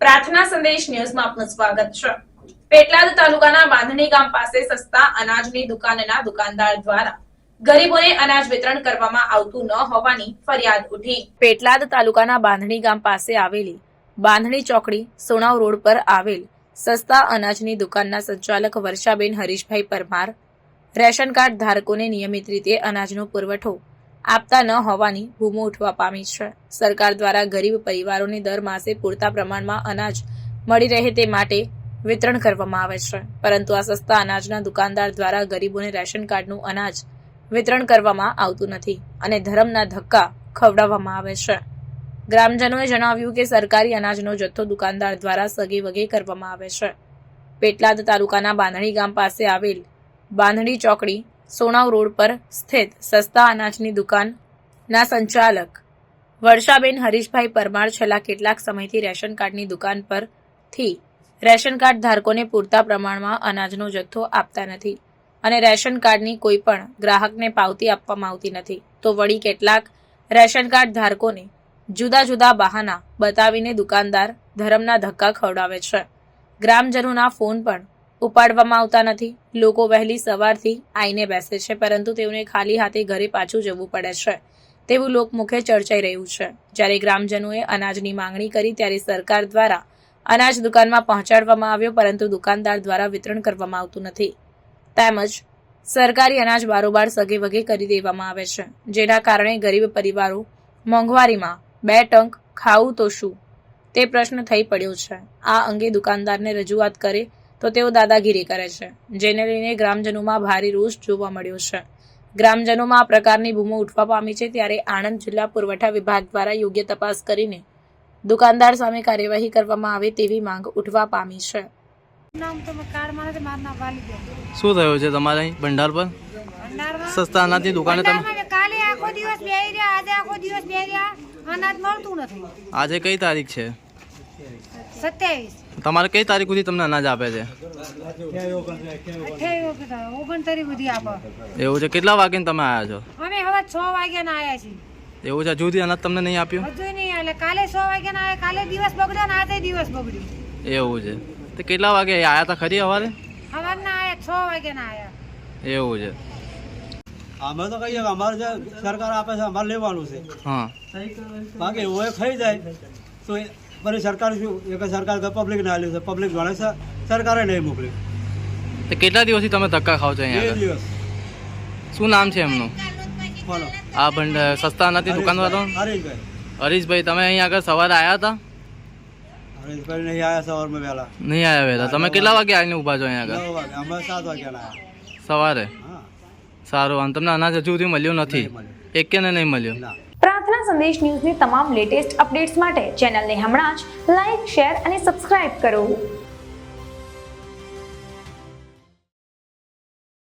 પ્રાર્થના સંદેશ ન્યૂઝમાં આપનું સ્વાગત છે। પેટલાદ તાલુકાના બાંધણી ગામ પાસે સસ્તા અનાજની દુકાનના દુકાનદાર દ્વારા ગરીબોને અનાજ વિતરણ કરવામાં આવતું ન હોવાની ફરિયાદ ઉઠી। પેટલાદ તાલુકાના બાંધણી ગામ પાસે આવેલી બાંધણી ચોકડી સોણાવ રોડ પર આવેલ સસ્તા અનાજની દુકાનના સંચાલક વર્ષાબેન હરીશભાઈ પરમાર રેશન કાર્ડ ધારકોને નિયમિત રીતે અનાજનો પુરવઠો આપતા ન હોવાની બૂમો ઉઠવા પામી છે। સરકાર દ્વારા ગરીબ પરિવારોને દર માસે પૂરતા પ્રમાણમાં અનાજ મળી રહે તે માટે વિતરણ કરવામાં આવે છે, પરંતુ આ સસ્તા અનાજના દુકાનદાર દ્વારા ગરીબોને રેશન કાર્ડનું અનાજ વિતરણ કરવામાં આવતું નથી અને ધર્મના ધક્કા ખવડાવવામાં આવે છે। ગ્રામજનોએ જણાવ્યું કે સરકારી અનાજનો જથ્થો દુકાનદાર દ્વારા સગે વગે કરવામાં આવે છે। પેટલાદ તાલુકાના બાંધણી ગામ પાસે આવેલ બાંધણી ચોકડી સોણાવ રોડ પર સ્થિત સસ્તા અનાજની દુકાનના સંચાલક વર્ષાબેન હરીશભાઈ પરમાર છેલ્લા કેટલાક સમયથી રેશન કાર્ડની દુકાન પરથી રેશન કાર્ડ ધારકોને પૂરતા પ્રમાણમાં અનાજનો જથ્થો આપતા નથી અને રેશન કાર્ડની કોઈ પણ ગ્રાહકને પાવતી આપવામાં આવતી નથી, તો વળી કેટલાક રેશન કાર્ડ ધારકોને જુદા જુદા બહાના બતાવીને દુકાનદાર ધર્મના ધક્કા ખવડાવે છે। ગ્રામજનોના ફોન પણ ઉપાડવામાં આવતા નથી। લોકો વહેલી સવારથી આવીને બેસે છે, પરંતુ તેઓને ખાલી હાથે ઘરે પાછું જવું પડે છે તેવું લોકમુખે ચર્ચાઈ રહ્યું છે। જ્યારે ગ્રામજનોએ અનાજની માંગણી કરી ત્યારે સરકાર દ્વારા અનાજ દુકાનમાં પહોંચાડવામાં આવ્યો, પરંતુ દુકાનદાર દ્વારા વિતરણ કરવામાં આવતું નથી, તેમજ સરકારી અનાજ બારોબાર સગે વગે કરી દેવામાં આવે છે, જેના કારણે ગરીબ પરિવારો મોંઘવારીમાં 2 ટંક ખાવું તો શું તે પ્રશ્ન થઈ પડ્યો છે। આ અંગે દુકાનદારને રજૂઆત કરે તો તેઓ દાદાગીરી કરે છે, જેને લઈને ગ્રામજનોમાં ભારે રોષ જોવા મળ્યો છે। ગ્રામજનોમાં આ પ્રકારની બૂમો ઉઠવા પામી છે, ત્યારે આણંદ જિલ્લા પુરવઠા વિભાગ દ્વારા યોગ્ય તપાસ કરીને દુકાનદાર સામે કાર્યવાહી કરવામાં આવે તેવી માંગ ઉઠવા પામી છે। શું થયું છે તમારે ભંડાર પર સસ્તા અનાજની દુકાને તમે કાલે આખો દિવસ બેહી રહ્યા, આજે આખો દિવસ બેહી રહ્યા, અનાજ મળતું નથી। આજે કઈ તારીખ છે? 27 તમારે કઈ તારીખ સુધી તમને અનાજ આપે છે? 29 સુધી આપે। એવું છે? કેટલા વાગે તમે આવ્યા છો? અમે હવે 6 વાગ્યાના આવ્યા છીએ। એવું છે? હજુ સુધી અનાજ તમને નહીં આપ્યું? હજુ નહીં આલે। કાલે 6 વાગ્યાના આવ્યા, કાલે દિવસ બગડ્યો ને આજે દિવસ બગડ્યો। એવું છે? તો કેટલા વાગે આવ્યા હતા ખરી સવારે? સવારના આવ્યા, 6 વાગ્યાના આવ્યા। એવું છે? અમે તો કહીએ કે અમારે જે સરકાર આપે છે અમારે લેવાનું છે। હા, બાકી એવું એ ખાઈ જાય તો બધી સરકાર શું એક સરકાર પબ્લિકને આલ્યું છે, પબ્લિક ગણે છે, સરકારે નહીં મોકલી। તો કેટલા દિવસથી તમે ધક્કા ખાવ છો 2 અહીંયા? દિવસ। શું નામ છે એમનું? બોલો આ સસ્તા અનાજની દુકાનવાળો હરીશભાઈ। હરીશભાઈ, તમે અહીંયા આગળ સવારે આવ્યા હતા? હરીશભાઈ નહીં આવ્યા સવારમાં વહેલા, નહીં આવ્યા વહેલા? તમે કેટલા વાગે આવીને ઊભા છો અહીંયા 9 આગળ? વાગે, અમે 7 વાગ્યાના આવ્યા। સવારે? હા, સારું, અને તમને અનાજ હજુ સુધી મળ્યું નથી? નહીં મળ્યું। એકેને નહીં મળ્યું? ના। પ્રાર્થના સંદેશ ન્યૂઝની તમામ લેટેસ્ટ અપડેટ્સ માટે ચેનલને હમણાં જ લાઇક, શેર અને સબસ્ક્રાઇબ કરો।